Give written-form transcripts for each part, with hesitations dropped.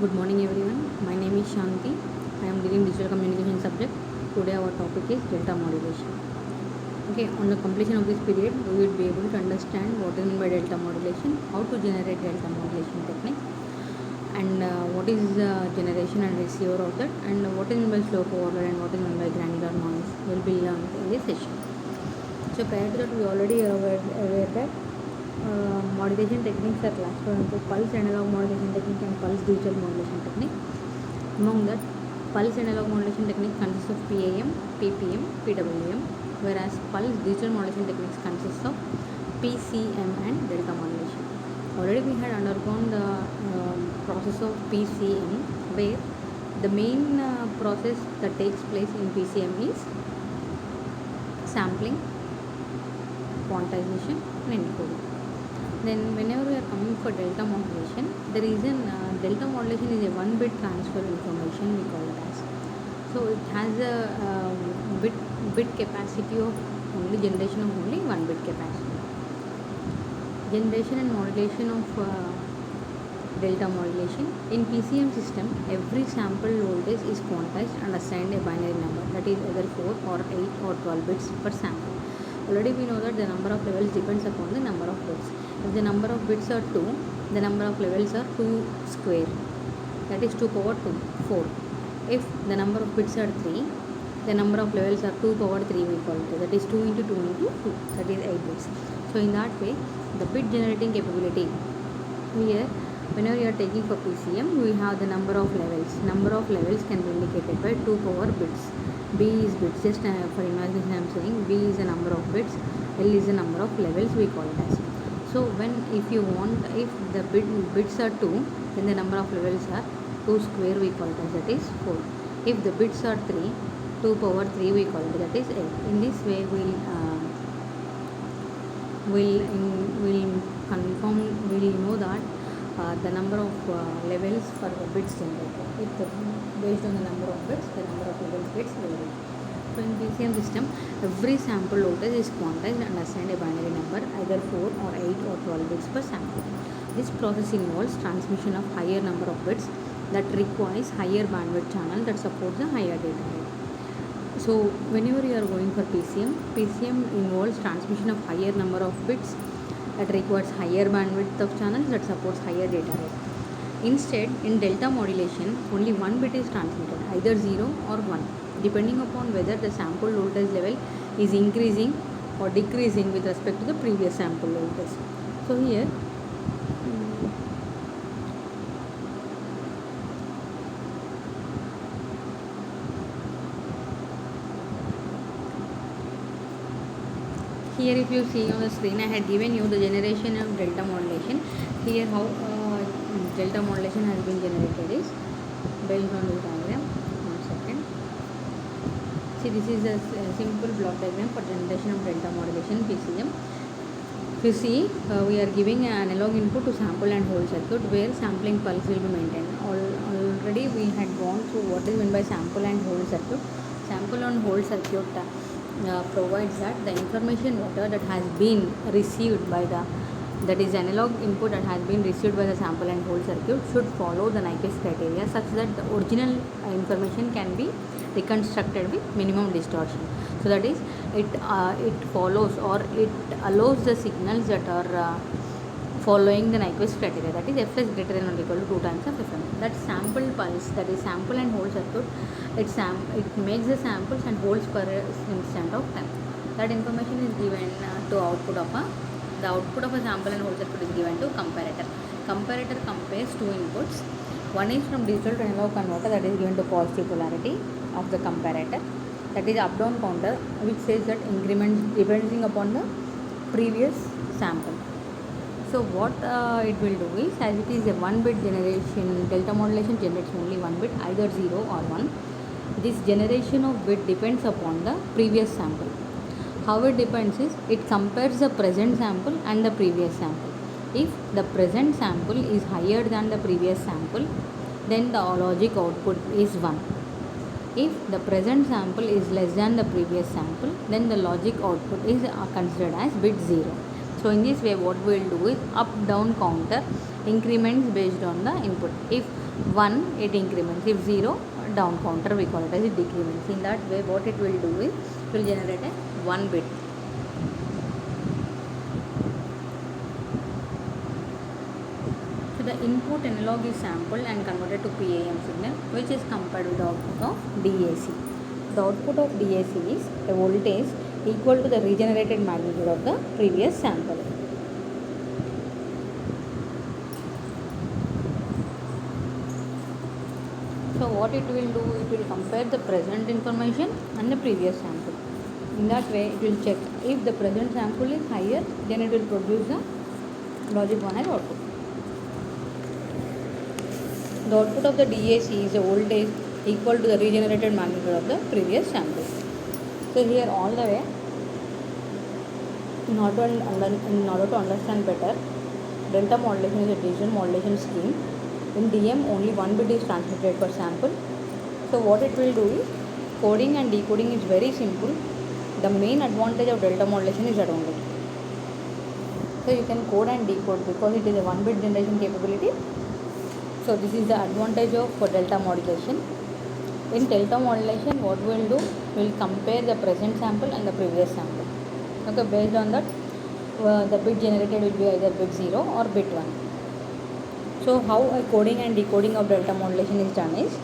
Good morning everyone. My name is Shanti. I am leading digital communication subject. Today our topic is delta modulation. Okay, on the completion of this period, we will be able to understand what is meant by delta modulation, how to generate delta modulation technique, and what is generation and receiver of that, and what is meant by slope overload and what is meant by granular noise will be learned in this session. So prior to that, we already aware that modulation techniques are classified into pulse analog modulation technique and pulse digital modulation technique. Among that, pulse analog modulation technique consists of PAM, PPM, PWM, whereas pulse digital modulation techniques consists of PCM and delta modulation. Already we had undergone the process of PCM, where the main process that takes place in PCM is sampling, quantization and encoding. Then whenever we are coming for delta modulation, the reason delta modulation is a one bit transfer information, we call it as. So it has a bit capacity of only generation of only 1 bit capacity. Generation and modulation of delta modulation. In PCM system, every sample voltage is quantized and assigned a binary number, that is either 4 or 8 or 12 bits per sample. Already we know that the number of levels depends upon the number of bits. If the number of bits are 2, the number of levels are 2 square, that is 2 power 2, 4. If the number of bits are 3, the number of levels are 2 power 3, we call it, that is 2 into 2 into 2, that is 8 bits. So in that way, the bit generating capability here, whenever you are taking for PCM, we have the number of levels. Number of levels can be indicated by 2 power bits. B is bits, just for imagination I am saying B is the number of bits, L is the number of levels, we call it as. So if the bits are 2, then the number of levels are 2 square, we call it as, that is 4. If the bits are 3, 2 power 3, we call it, that is 8. In this way we'll know that the number of levels for the bits generated. Based on the number of bits, the number of levels gets varied. So in PCM system, every sample voltage is quantized and assigned a binary number, either 4 or 8 or 12 bits per sample. This process involves transmission of higher number of bits that requires higher bandwidth channel that supports a higher data rate. So whenever you are going for PCM involves transmission of higher number of bits that requires higher bandwidth of channels that supports higher data rate. Instead, in delta modulation, only one bit is transmitted, either 0 or 1, depending upon whether the sample voltage level is increasing or decreasing with respect to the previous sample voltage. So here if you see on the screen, I had given you the generation of delta modulation. Here how delta modulation has been generated is based on this diagram. One second. See, this is a simple block diagram for generation of delta modulation PCM. If you see, we are giving an analog input to sample and hold circuit where sampling pulse will be maintained. Already we had gone through what is meant by sample and hold circuit. Sample and hold circuit provides that the information vector that has been received by that is analog input that has been received by the sample and hold circuit should follow the Nyquist criteria such that the original information can be reconstructed with minimum distortion. So that is, it follows or it allows the signals that are following the Nyquist criteria, that is Fs greater than or equal to 2 times of Fm. That sample pulse, that is sample and hold circuit, it makes the samples and holds per instant of time. That information is given to output of the output of a sample and hold circuit is given to comparator. Comparator compares two inputs. One is from digital to analog converter, that is given to positive polarity of the comparator. That is up down counter, which says that increment depending upon the previous sample. So what it will do is, as it is a 1 bit generation, delta modulation generates only 1 bit, either 0 or 1. This generation of bit depends upon the previous sample. How it depends is, it compares the present sample and the previous sample. If the present sample is higher than the previous sample, then the logic output is 1. If the present sample is less than the previous sample, then the logic output is considered as bit 0. So in this way, what we will do is up down counter increments based on the input. If 1, it increments. If 0, down counter, we call it as it decrements. In that way, what it will do is it will generate a 1 bit. So the input analog is sampled and converted to PAM signal, which is compared with the output of DAC. The output of DAC is a voltage equal to the regenerated magnitude of the previous sample. So what it will do, it will compare the present information and the previous sample. In that way, it will check if the present sample is higher, then it will produce the logic 1 as output. The output of the DAC is a voltage equal to the regenerated magnitude of the previous sample. So here all the way, in order to understand better, delta modulation is a digital modulation scheme. In DM, only 1 bit is transmitted per sample. So what it will do is, coding and decoding is very simple. The main advantage of delta modulation is advantage. So you can code and decode because it is a 1 bit generation capability. So this is the advantage of delta modulation. In delta modulation, what we will do, we will compare the present sample and the previous sample. Okay, based on that, the bit generated will be either bit 0 or bit 1. So how a coding and decoding of delta modulation is done is,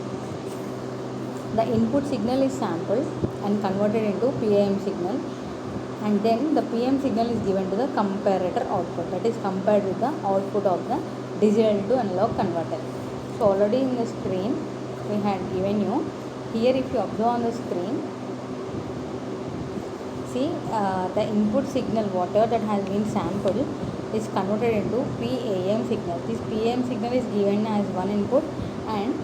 the input signal is sampled and converted into PAM signal, and then the PAM signal is given to the comparator output, that is compared with the output of the digital to analog converter. So already in the screen we had given you. Here if you observe on the screen, see the input signal, whatever that has been sampled, is converted into PAM signal. This PAM signal is given as one input and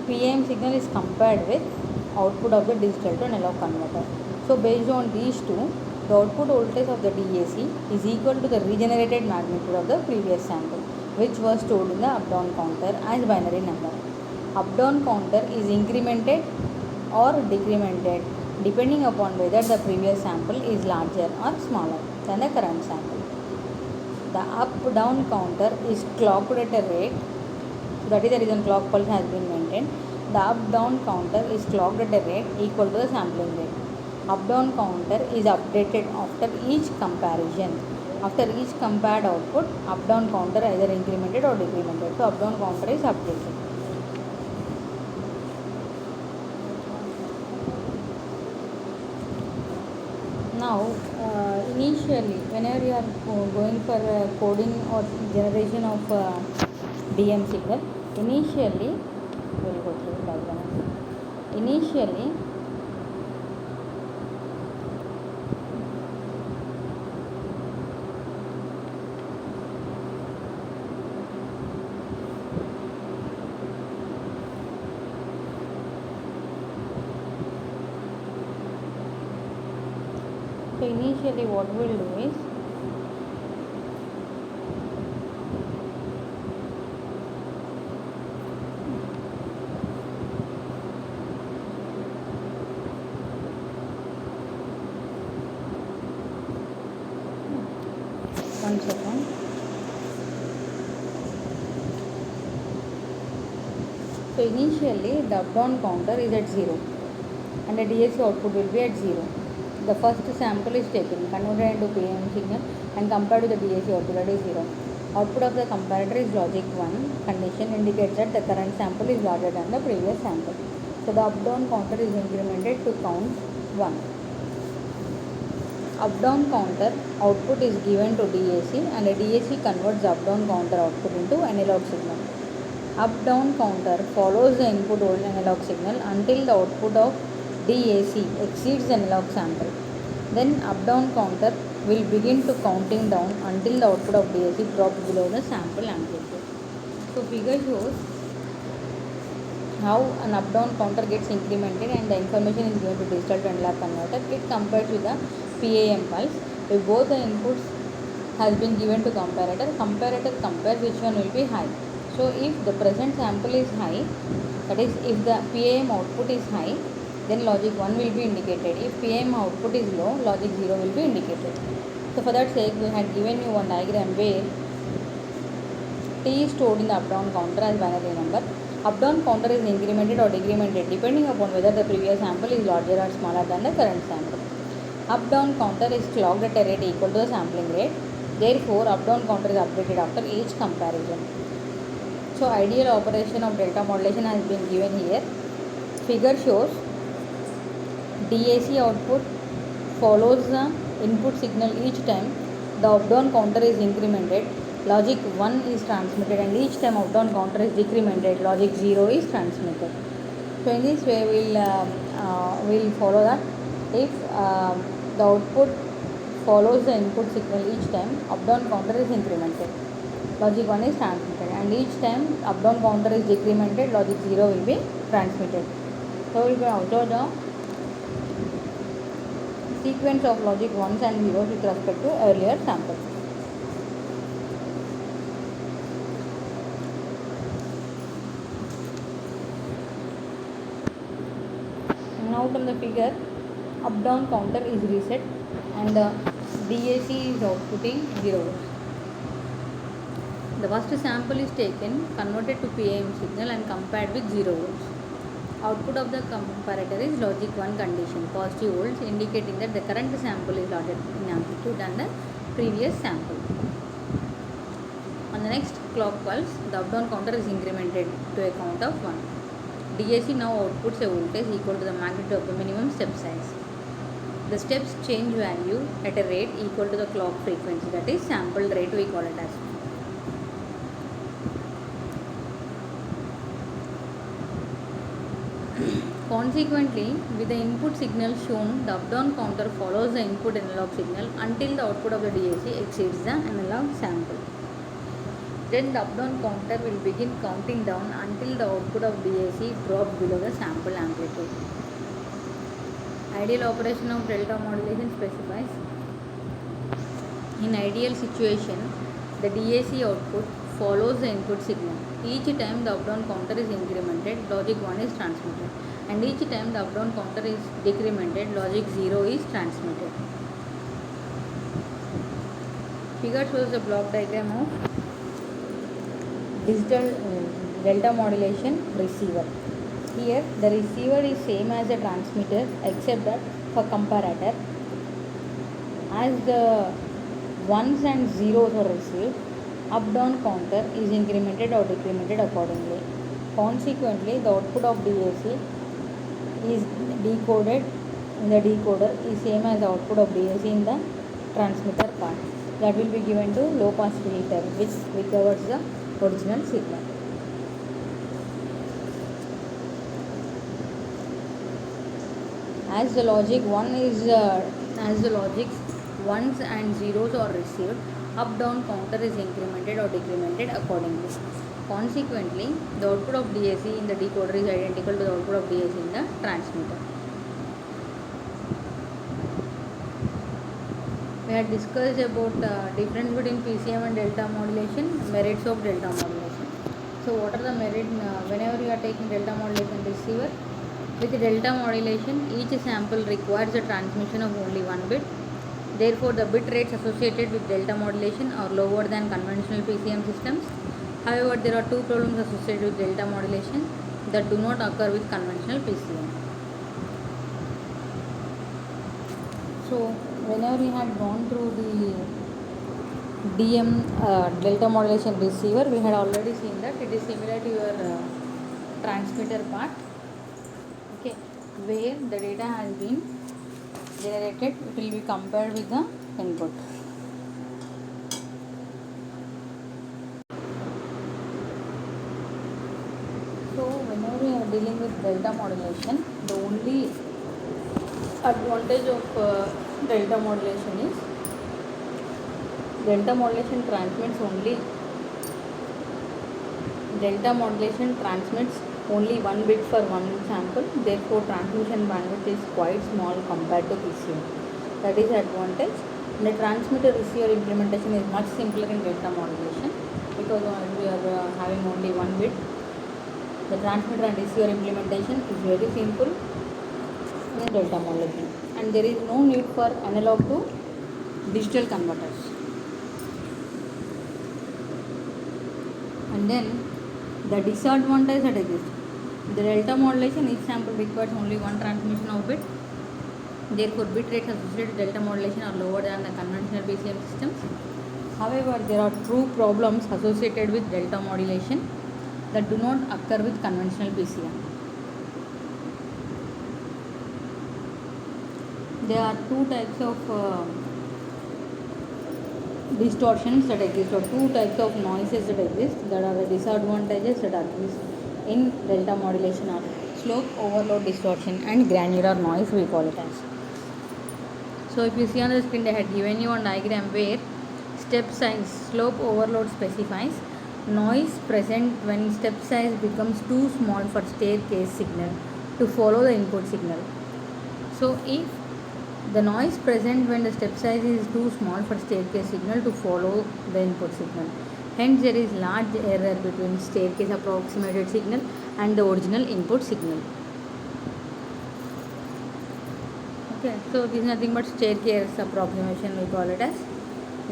PAM signal is compared with output of the digital to analog converter. So based on these two, the output voltage of the DAC is equal to the regenerated magnitude of the previous sample, which was stored in the up-down counter as binary number. Up-down counter is incremented or decremented depending upon whether the previous sample is larger or smaller than the current sample. The up-down counter is clocked at a rate, so that is the reason clock pulse has been maintained. The up-down counter is clocked at a rate equal to the sampling rate. Up-down counter is updated after each comparison. After each compared output, up-down counter either incremented or decremented. So up-down counter is updated. Now, initially, whenever you are going for coding or generation of DM signal, initially, we will go through the diagram. Initially, what we will do is, one second. So initially the up-down counter is at 0 and the DAC output will be at 0. The first sample is taken, converted into PAM signal and compared to the DAC output, that is 0. Output of the comparator is logic 1. Condition indicates that the current sample is larger than the previous sample. So the up-down counter is incremented to count 1. Up-down counter output is given to DAC and the DAC converts the up-down counter output into analog signal. Up-down counter follows the input old analog signal until the output of DAC exceeds the analog sample. Then up-down counter will begin to counting down until the output of DAC drops below the sample amplitude. So figure shows how an up-down counter gets incremented and the information is given to digital to analog converter. It compares with the PAM pulse. If both the inputs has been given to comparator compares which one will be high. So if the present sample is high, that is if the PAM output is high, then logic 1 will be indicated. If PAM output is low, logic 0 will be indicated. So for that sake, we had given you one diagram where T is stored in the up-down counter as binary number. Up-down counter is incremented or decremented depending upon whether the previous sample is larger or smaller than the current sample. Up-down counter is clocked at a rate equal to the sampling rate. Therefore, up-down counter is updated after each comparison. So, ideal operation of delta modulation has been given here. Figure shows DAC output follows the input signal each time the up-down counter is incremented. Logic 1 is transmitted, and each time up-down counter is decremented, logic 0 is transmitted. So in this way we'll follow that. If the output follows the input signal each time up-down counter is incremented, logic 1 is transmitted, and each time up-down counter is decremented, logic 0 will be transmitted. So we can observe the sequence of logic 1s and 0s with respect to earlier sample. Now from the figure, up-down counter is reset and the DAC is outputting 0 volts. The first sample is taken, converted to PAM signal and compared with 0 volts. Output of the comparator is logic 1 condition, positive volts, indicating that the current sample is larger in amplitude than the previous sample. On the next clock pulse, the up-down counter is incremented to a count of 1. DAC now outputs a voltage equal to the magnitude of the minimum step size. The steps change value at a rate equal to the clock frequency, that is sample rate we call it as. Consequently, with the input signal shown, the up-down counter follows the input analog signal until the output of the DAC exceeds the analog sample. Then the up-down counter will begin counting down until the output of DAC drops below the sample amplitude. Ideal operation of delta modulation specifies: in ideal situation, the DAC output follows the input signal. Each time the up-down counter is incremented, logic 1 is transmitted, and each time the up-down counter is decremented, logic 0 is transmitted. Figure shows the block diagram of digital delta modulation receiver. Here the receiver is same as the transmitter, except that for comparator, as the ones and zeros are received, up-down counter is incremented or decremented accordingly. Consequently, the output of DAC is decoded in the decoder is same as the output of DAC in the transmitter part. That will be given to low pass filter, which recovers the original signal. As the logic 1 is as the logics 1s and 0s are received, up-down counter is incremented or decremented accordingly. Consequently, the output of DAC in the decoder is identical to the output of DAC in the transmitter. We had discussed about difference between PCM and delta modulation, merits of delta modulation. So what are the merits whenever you are taking delta modulation receiver? With delta modulation, each sample requires the transmission of only one bit. Therefore, the bit rates associated with delta modulation are lower than conventional PCM systems. However, there are two problems associated with delta modulation that do not occur with conventional PCM. So, whenever we had gone through the DM delta modulation receiver, we had already seen that it is similar to your transmitter part, okay, where the data has been generated, it will be compared with the input. So whenever we are dealing with delta modulation, the only advantage of delta modulation is delta modulation transmits only one bit for one sample. Therefore, transmission bandwidth is quite small compared to PCM. That is advantage. And the transmitter receiver implementation is much simpler in delta modulation because we are having only one bit. The transmitter and receiver implementation is very simple in delta modulation, and there is no need for analog to digital converters. And then the disadvantage that exists. The delta modulation, each sample requires only one transmission of bit. Therefore, bit rates associated with delta modulation are lower than the conventional BCM systems. However, there are true problems associated with delta modulation that do not occur with conventional BCM. There are two types of distortions that exist, or two types of noises that exist, that are the disadvantages that exist in delta modulation are slope overload distortion and granular noise, we call it as. So if you see on the screen, they had given you a diagram where step size slope overload specifies noise present when step size becomes too small for staircase signal to follow the input signal. So if the noise present when the step size is too small for staircase signal to follow the input signal, hence there is large error between staircase approximated signal and the original input signal. Okay, so this is nothing but staircase approximation, we call it as.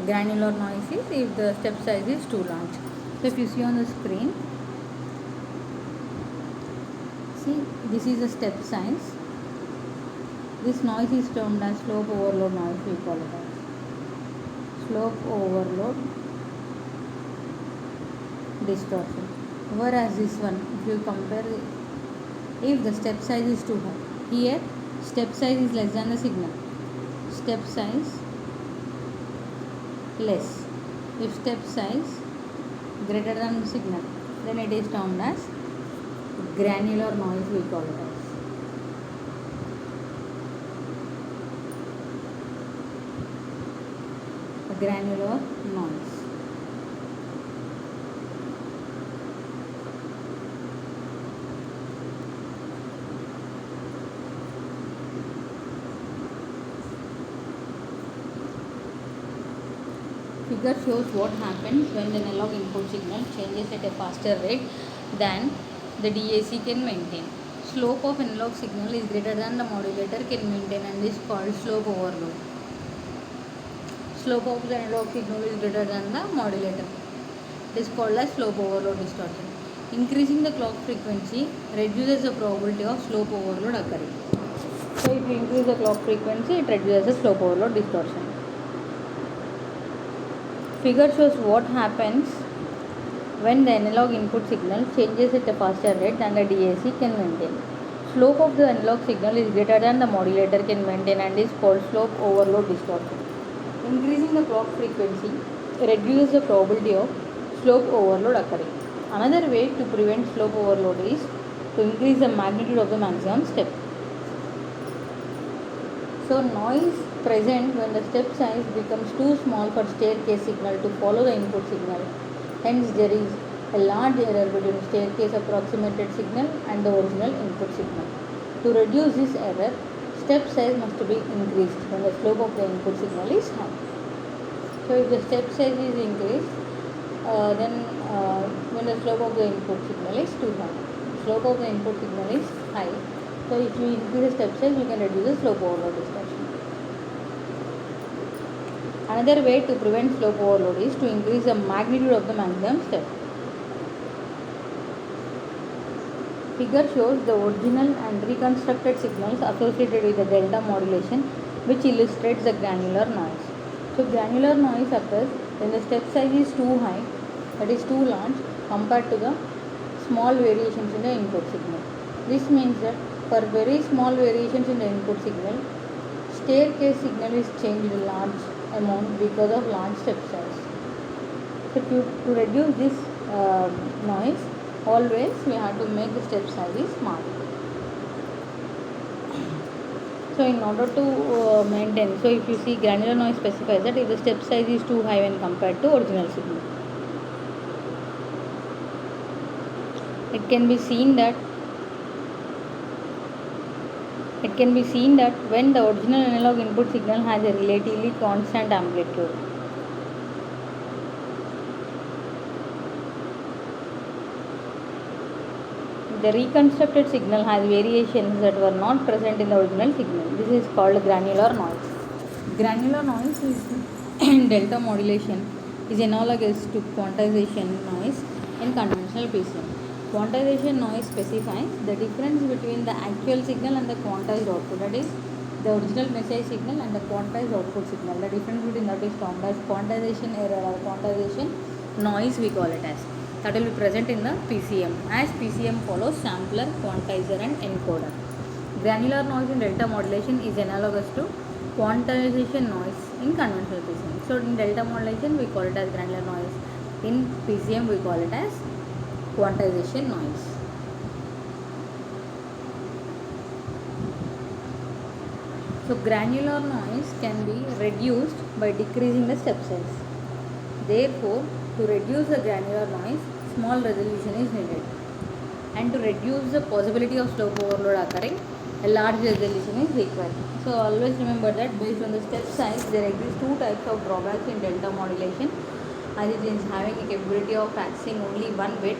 Granular noise is if the step size is too large. So if you see on the screen, see this is the step size. This noise is termed as slope overload noise, we call it as slope overload distortion. Whereas this one, if you compare, if the step size is too high, here step size is less than the signal, step size less. If step size greater than the signal, then it is termed as granular noise, we call it as. Granular noise. Figure shows what happens when the analog input signal changes at a faster rate than the DAC can maintain. Slope of analog signal is greater than the modulator can maintain and is called slope overload. Slope of the analog signal is greater than the modulator. It is called as slope overload distortion. Increasing the clock frequency reduces the probability of slope overload occurring. So if you increase the clock frequency, it reduces the slope overload distortion. Figure shows what happens when the analog input signal changes at a faster rate than the DAC can maintain. Slope of the analog signal is greater than the modulator can maintain and is called slope overload distortion. Increasing the clock frequency reduces the probability of slope overload occurring. Another way to prevent slope overload is to increase the magnitude of the maximum step. So noise present when the step size becomes too small for staircase signal to follow the input signal. Hence there is a large error between staircase approximated signal and the original input signal. To reduce this error, step size must be increased when the slope of the input signal is high. So if the step size is increased, then when the slope of the input signal is too high. Slope of the input signal is high. So if you increase the step size, you can reduce the slope overload distortion. Another way to prevent slope overload is to increase the magnitude of the maximum step. Figure shows the original and reconstructed signals associated with the delta modulation, which illustrates the granular noise. So granular noise occurs when the step size is too high, that is too large, compared to the small variations in the input signal. This means that for very small variations in the input signal, staircase signal is changed a large amount because of large step size. So to reduce this noise, always we have to make the step size small. So in order to maintain, so if you see, granular noise specifies that if the step size is too high when compared to original signal. It can be seen that when the original analog input signal has a relatively constant amplitude, the reconstructed signal has variations that were not present in the original signal. This is called granular noise. Granular noise is in delta modulation is analogous to quantization noise in conventional PCM. Quantization noise specifies the difference between the actual signal and the quantized output, that is the original message signal and the quantized output signal. The difference between that is termed as quantization error or quantization noise, we call it as. That will be present in the PCM, as PCM follows sampler, quantizer and encoder. Granular noise in delta modulation is analogous to quantization noise in conventional PCM. So in delta modulation we call it as granular noise. In PCM we call it as quantization noise. So granular noise can be reduced by decreasing the step size. Therefore, to reduce the granular noise, small resolution is needed. And to reduce the possibility of slope overload occurring, a large resolution is required. So always remember that based on the step size, there exist two types of drawbacks in delta modulation, as it is having a capability of accessing only one bit.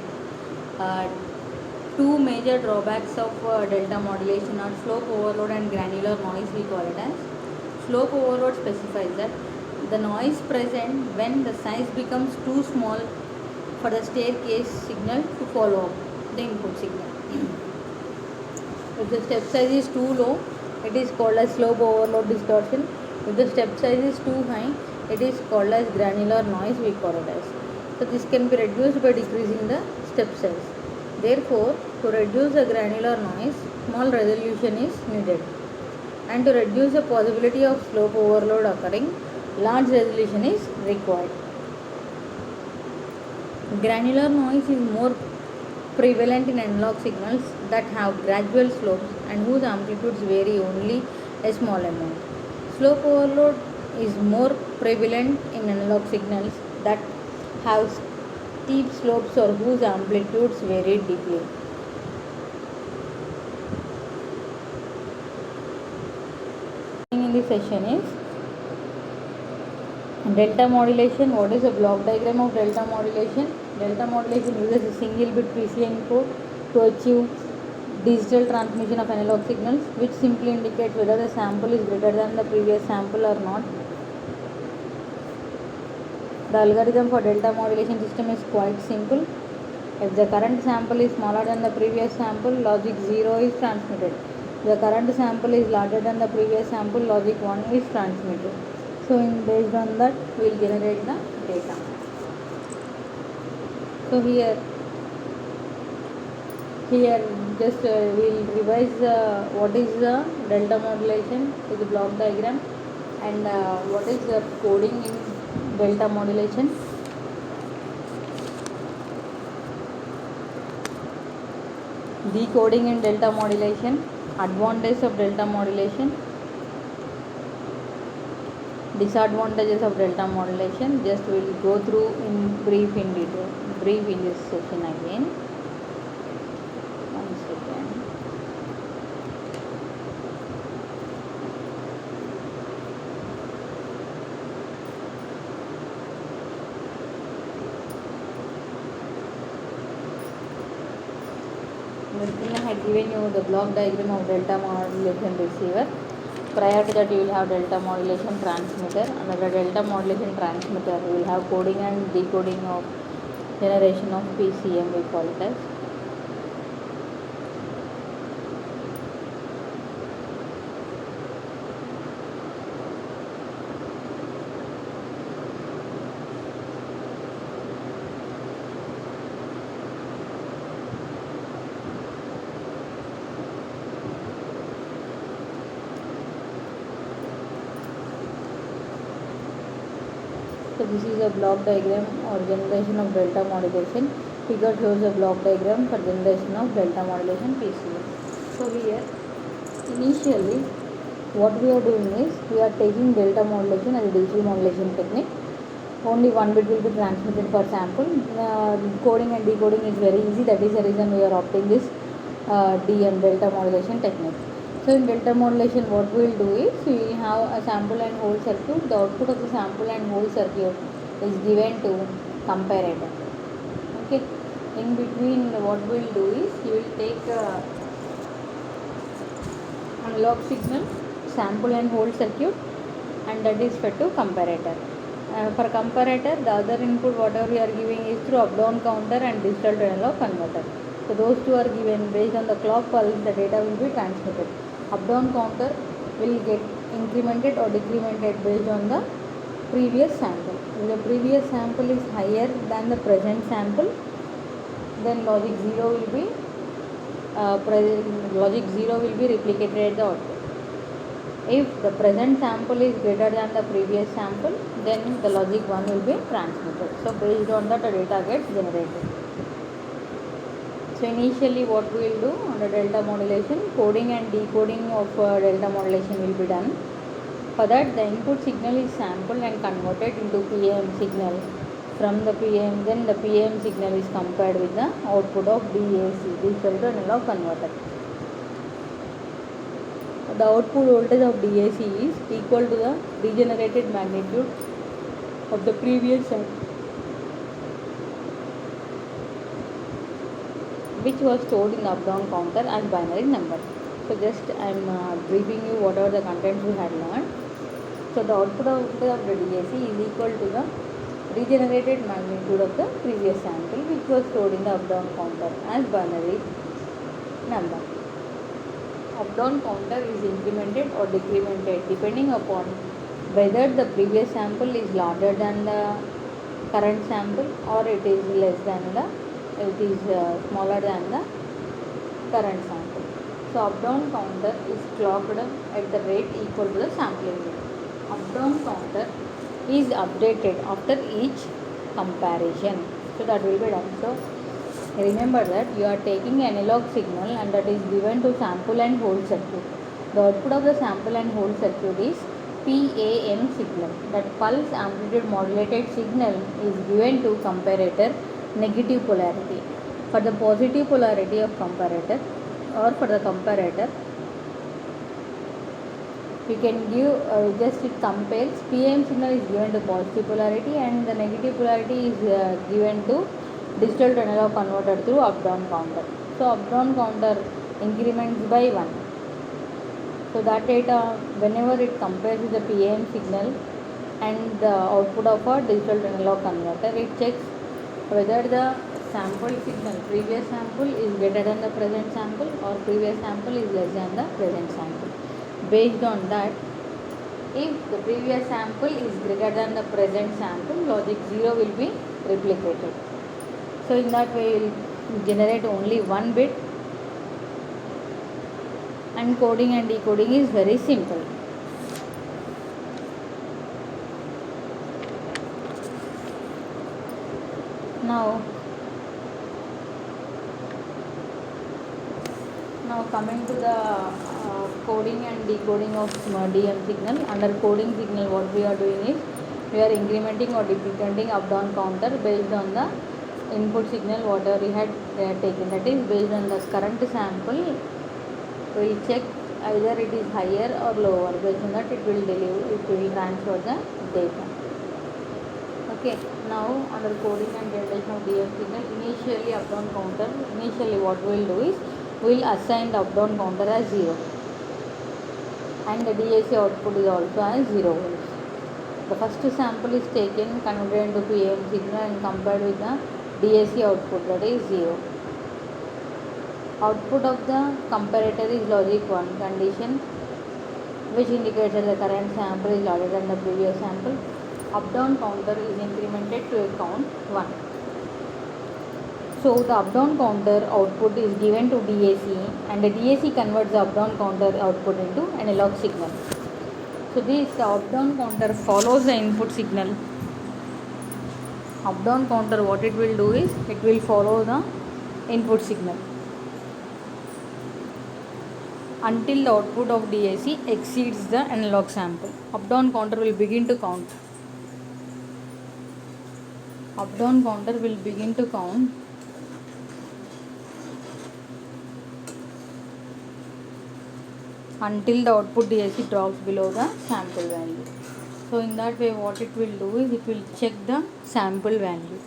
Two major drawbacks of delta modulation are slope overload and granular noise, we call it as. Slope overload specifies that the noise present when the size becomes too small for the staircase signal to follow up the input signal. If the step size is too low, it is called as slope overload distortion. If the step size is too high, it is called as granular noise, we call it as. So this can be reduced by decreasing the step size. Therefore, to reduce the granular noise, small resolution is needed. And to reduce the possibility of slope overload occurring, large resolution is required. Granular noise is more prevalent in analog signals that have gradual slopes and whose amplitudes vary only a small amount. Slope overload is more prevalent in analog signals that have steep slopes or whose amplitudes vary deeply. In this session is delta modulation. What is the block diagram of delta modulation? Delta modulation uses a single bit PCM code to achieve digital transmission of analog signals, which simply indicates whether the sample is greater than the previous sample or not. The algorithm for delta modulation system is quite simple. If the current sample is smaller than the previous sample, logic 0 is transmitted. If the current sample is larger than the previous sample, logic 1 is transmitted. So based on that, we will generate the data. So here just we will revise what is the delta modulation with the block diagram, and what is the coding in delta modulation. Decoding in delta modulation, advantages of delta modulation, disadvantages of delta modulation. Just we will go through in brief in this session again. One second. I had given you the block diagram of delta modulation receiver. Prior to that, you will have delta modulation transmitter. Under the delta modulation transmitter, you will have coding and decoding of generation of PCM, we call it as. So this is a block diagram or generation of delta modulation. Figure shows a block diagram for generation of delta modulation PCM. So here initially what we are doing is we are taking delta modulation as a digital modulation technique. Only one bit will be transmitted per sample. Coding and decoding is very easy. That is the reason we are opting this DM delta modulation technique. So in delta modulation, what we will do is we will have a sample and hold circuit. The output of the sample and hold circuit is given to comparator. Okay. In between, what we will do is you will take analog signal, sample and hold circuit, and that is fed to comparator. For comparator, the other input whatever we are giving is through up down counter and digital to analog converter. So those two are given. Based on the clock pulse, the data will be transmitted. Up down counter will get incremented or decremented based on the previous sample. If the previous sample is higher than the present sample, then logic 0 will be replicated at the output. If the present sample is greater than the previous sample, then the logic 1 will be transmitted. So based on that, the data gets generated. So initially what we will do under delta modulation, coding and decoding of delta modulation will be done. For that, the input signal is sampled and converted into PAM signal. From the PAM, then the PAM signal is compared with the output of DAC, digital to analog converter. The output voltage of DAC is equal to the degenerated magnitude of the previous sample, which was stored in the up down counter as binary number. So just I am briefing you what are the contents we had learned. So the output of the DAC is equal to the regenerated magnitude of the previous sample, which was stored in the up down counter as binary number. Up down counter is incremented or decremented depending upon whether the previous sample is larger than the current sample or it is smaller than the current sample. So up down counter is clocked at the rate equal to the sampling rate. Up down counter is updated after each comparison. So that will be done. So remember that you are taking analog signal and that is given to sample and hold circuit. The output of the sample and hold circuit is PAM signal. That pulse amplitude modulated signal is given to comparator negative polarity. For the positive polarity of comparator or for the comparator, we can give just it compares. PAM signal is given to positive polarity and the negative polarity is given to digital to analog converter through up down counter. So up down counter increments by 1. So that data, whenever it compares with the PAM signal and the output of a digital to analog converter, it checks whether the sample signal, previous sample is greater than the present sample or previous sample is less than the present sample. Based on that, if the previous sample is greater than the present sample, logic 0 will be replicated. So in that way, we will generate only one bit, and coding and decoding is very simple. Now coming to the coding and decoding of DM signal. Under coding signal, what we are doing is we are incrementing or decrementing up down counter based on the input signal whatever we had taken. That is based on the current sample. We will check either it is higher or lower. Based on that, it will transfer the data. Okay. Now under coding and generation of DM signal, initially up down counter. Initially, what we will do is we will assign the up down counter as 0 and the DAC output is also as 0 volts. The first sample is taken, converted into PAM signal and compared with the DAC output, that is 0. Output of the comparator is logic 1 condition, which indicates that the current sample is larger than the previous sample. Up down counter is incremented to a count 1. So the up down counter output is given to DAC and the DAC converts the up down counter output into analog signal. So this up down counter follows the input signal. Up down counter, what it will do is it will follow the input signal until the output of DAC exceeds the analog sample. Up down counter will begin to count. Up down counter will begin to count until the output DAC drops below the sample value. So in that way, what it will do is it will check the sample value.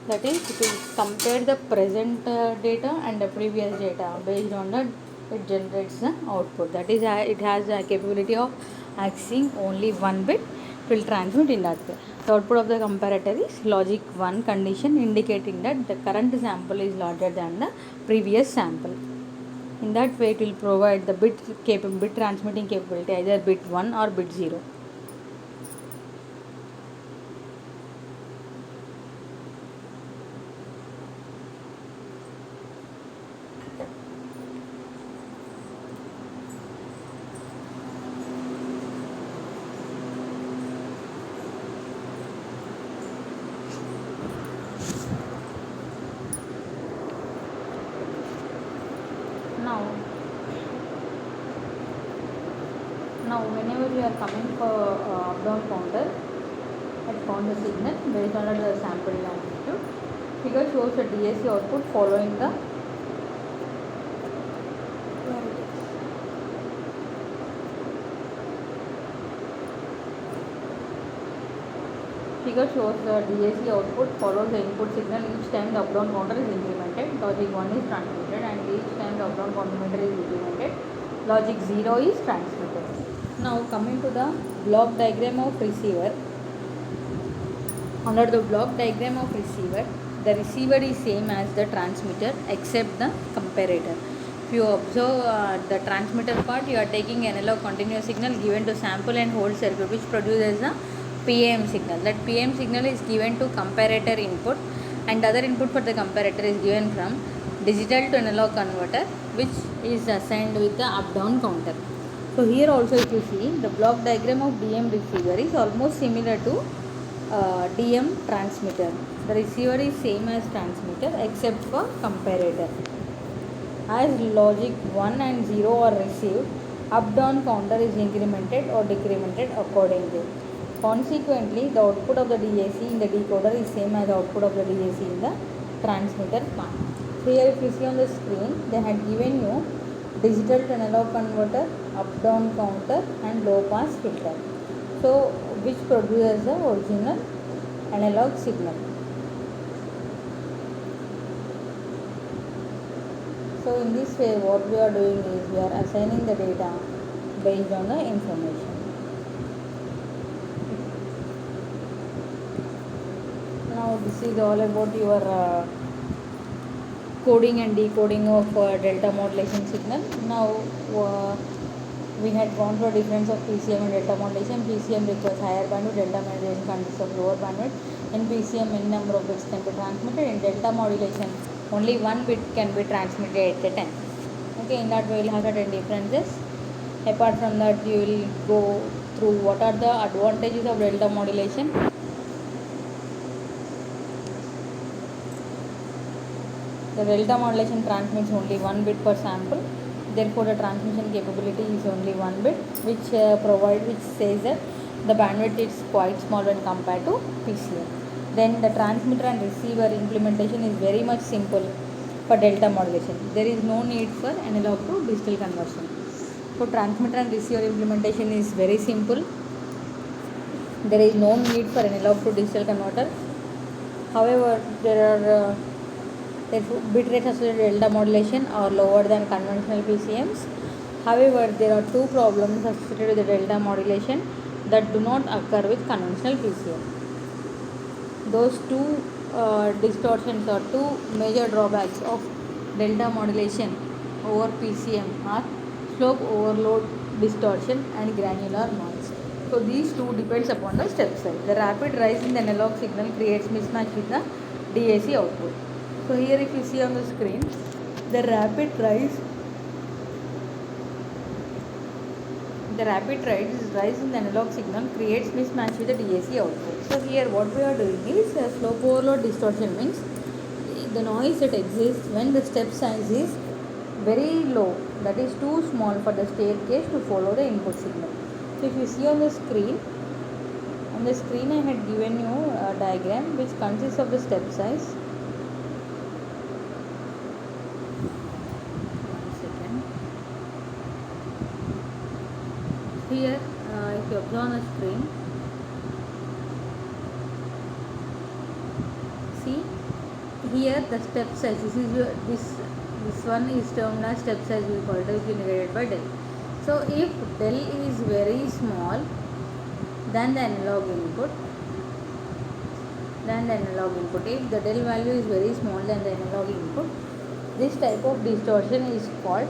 That is, it will compare the present data and the previous data. Based on that, it generates the output. That is, it has the capability of accessing only one bit it will transmit in that way. The output of the comparator is logic 1 condition indicating that the current sample is larger than the previous sample. In that way, it will provide the bit transmitting capability, either bit 1 or bit 0. Now whenever we are coming for up down counter at count the signal based on the sample amplitude, figure shows the DAC output following the figure shows the DAC output follows the input signal each time the up down counter is implemented. Logic 1 is transmitted, and each time the up down counter is implemented, logic 0 is transmitted. Now coming to the block diagram of receiver. Under the block diagram of receiver, the receiver is same as the transmitter except the comparator. If you observe the transmitter part, you are taking analog continuous signal given to sample and hold circuit, which produces a PAM signal. That PAM signal is given to comparator input, and other input for the comparator is given from digital to analog converter, which is assigned with the up down counter. So here also, if you see, the block diagram of DM receiver is almost similar to DM transmitter. The receiver is same as transmitter except for comparator. As logic 1 and 0 are received, up down counter is incremented or decremented accordingly. Consequently, the output of the DAC in the decoder is same as the output of the DAC in the transmitter part. So here if you see on the screen, they had given you digital to analog converter, up down counter and low pass filter. So which produces the original analog signal. So in this way, what we are doing is we are assigning the data based on the information. Now this is all about your coding and decoding of delta modulation signal. Now we had gone through a difference of PCM and delta modulation. PCM requires higher bandwidth, delta modulation consists of lower bandwidth. In PCM, many number of bits can be transmitted. In delta modulation, only one bit can be transmitted at a time. Okay, in that way we will have certain differences. Apart from that, you will go through what are the advantages of delta modulation. The delta modulation transmits only 1 bit per sample. Therefore, the transmission capability is only 1 bit, which says that the bandwidth is quite small when compared to PCM. Then the transmitter and receiver implementation is very much simple for delta modulation. There is no need for analog to digital conversion. So transmitter and receiver implementation is very simple. There is no need for analog to digital converter. However, there are bit rates associated with delta modulation are lower than conventional PCMs. However, there are two problems associated with the delta modulation that do not occur with conventional PCM. Those two distortions or two major drawbacks of delta modulation over PCM are slope overload distortion and granular noise. So these two depends upon the step size. The rapid rise in the analog signal creates mismatch with the DAC output. So here if you see on the screen, the rapid rise in the analog signal creates mismatch with the DAC output. So here what we are doing is slope overload distortion means the noise that exists when the step size is very low, that is too small for the staircase to follow the input signal. So if you see on the screen I had given you a diagram which consists of the step size. Here if you observe on the screen, see here the step size, this one is termed as step size equal to divided by del. So if del is very small, than the analog input. If the del value is very small than the analog input, this type of distortion is called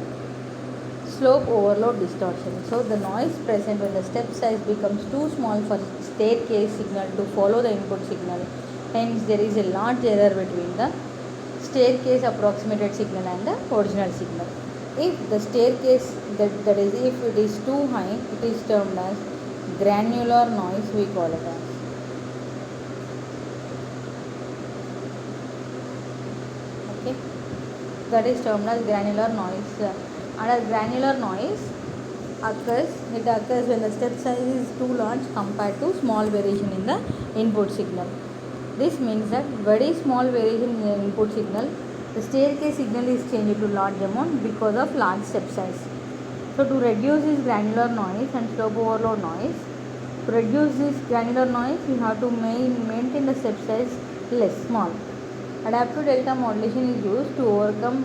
slope overload distortion. So the noise present when the step size becomes too small for staircase signal to follow the input signal. Hence there is a large error between the staircase approximated signal and the original signal. If the staircase, that is if it is too high, it is termed as granular noise, we call it as. Okay, that is termed as granular noise. And granular noise occurs when the step size is too large compared to small variation in the input signal. This means that very small variation in the input signal, the staircase signal is changed to large amount because of large step size. So to reduce this granular noise and slope overload noise, we have to maintain the step size small. Adaptive delta modulation is used to overcome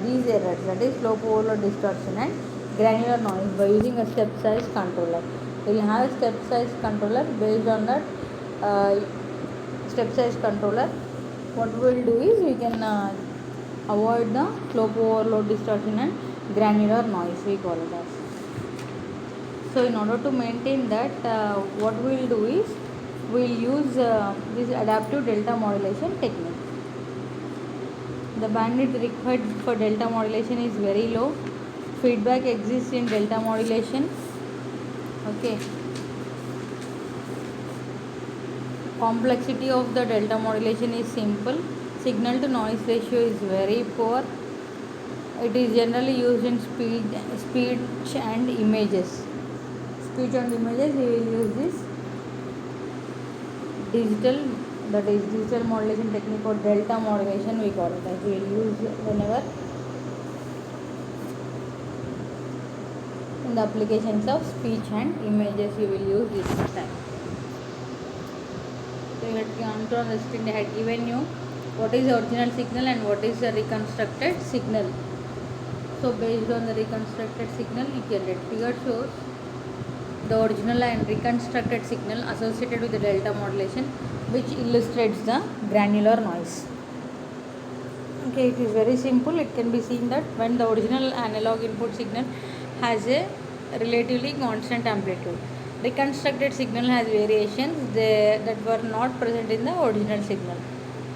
these errors, that is slope overload distortion and granular noise, by using a step size controller. We will have a step size controller. Based on that step size controller, what we will do is we can avoid the slope overload distortion and granular noise, we call it as. So in order to maintain that, what we will do is we will use this adaptive delta modulation technique. The bandwidth required for delta modulation is very low. Feedback exists in delta modulation. Okay. Complexity of the delta modulation is simple. Signal to noise ratio is very poor. It is generally used in speech and images. Speech and images, we will use this digital modulation technique, or delta modulation we call it as. We will use whenever in the applications of speech and images, you will use this type. So you have to understand, I had given you what is the original signal and what is the reconstructed signal. So based on the reconstructed signal, you can get figure shows the original and reconstructed signal associated with the delta modulation, which illustrates the granular noise. Okay, it is very simple. It can be seen that when the original analog input signal has a relatively constant amplitude, reconstructed signal has variations that were not present in the original signal.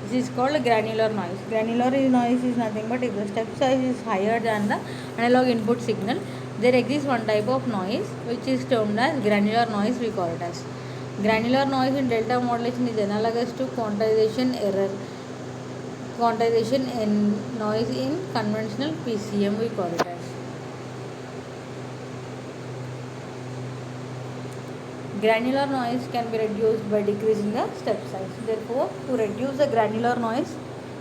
This is called granular noise. Granular noise is nothing but if the step size is higher than the analog input signal, there exists one type of noise which is termed as granular noise, we call it as. Granular noise in delta modulation is analogous to quantization error. Quantization in noise in conventional PCM, we call it as. Granular noise can be reduced by decreasing the step size. Therefore, to reduce the granular noise,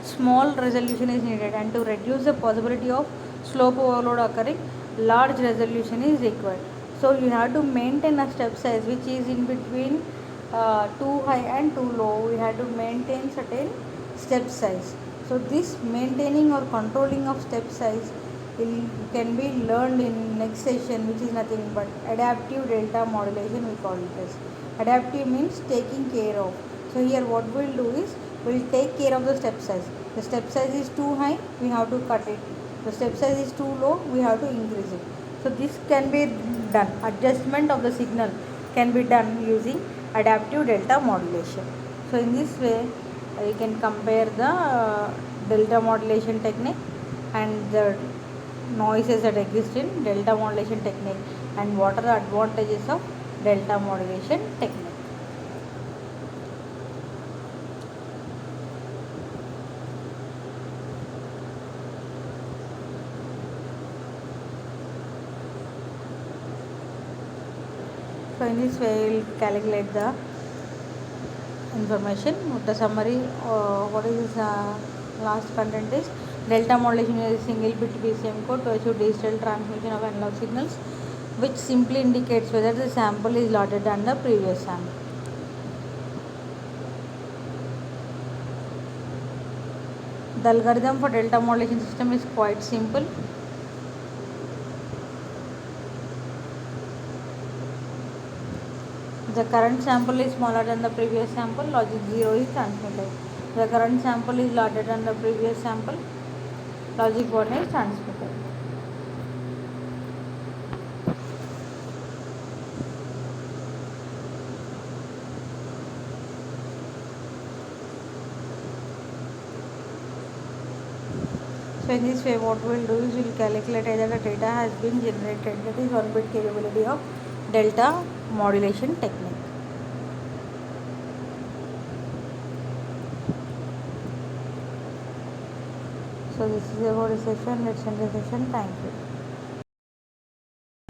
small resolution is needed, and to reduce the possibility of slope overload occurring, large resolution is required. So you have to maintain a step size which is in between too high and too low. We have to maintain certain step size. So this maintaining or controlling of step size can be learned in next session, which is nothing but adaptive delta modulation, we call it as. Adaptive means taking care of. So here what we will do is we will take care of the step size. The step size is too high, we have to cut it. The step size is too low, we have to increase it. So this can be done. Adjustment of the signal can be done using adaptive delta modulation. So in this way you can compare the delta modulation technique and the noises that exist in delta modulation technique, and what are the advantages of delta modulation technique. So in this way we will calculate the information. The summary, what is this last content is delta modulation is a single bit PCM code to achieve digital transmission of analog signals, which simply indicates whether the sample is larger than the previous sample. The algorithm for delta modulation system is quite simple. The current sample is smaller than the previous sample, logic 0 is transmitted. The current sample is larger than the previous sample, logic 1 is transmitted. So in this way what we will do is we will calculate either the data has been generated, that is 1 bit capability of delta modulation technique. So this is about the session. Let's end the session. Thank you.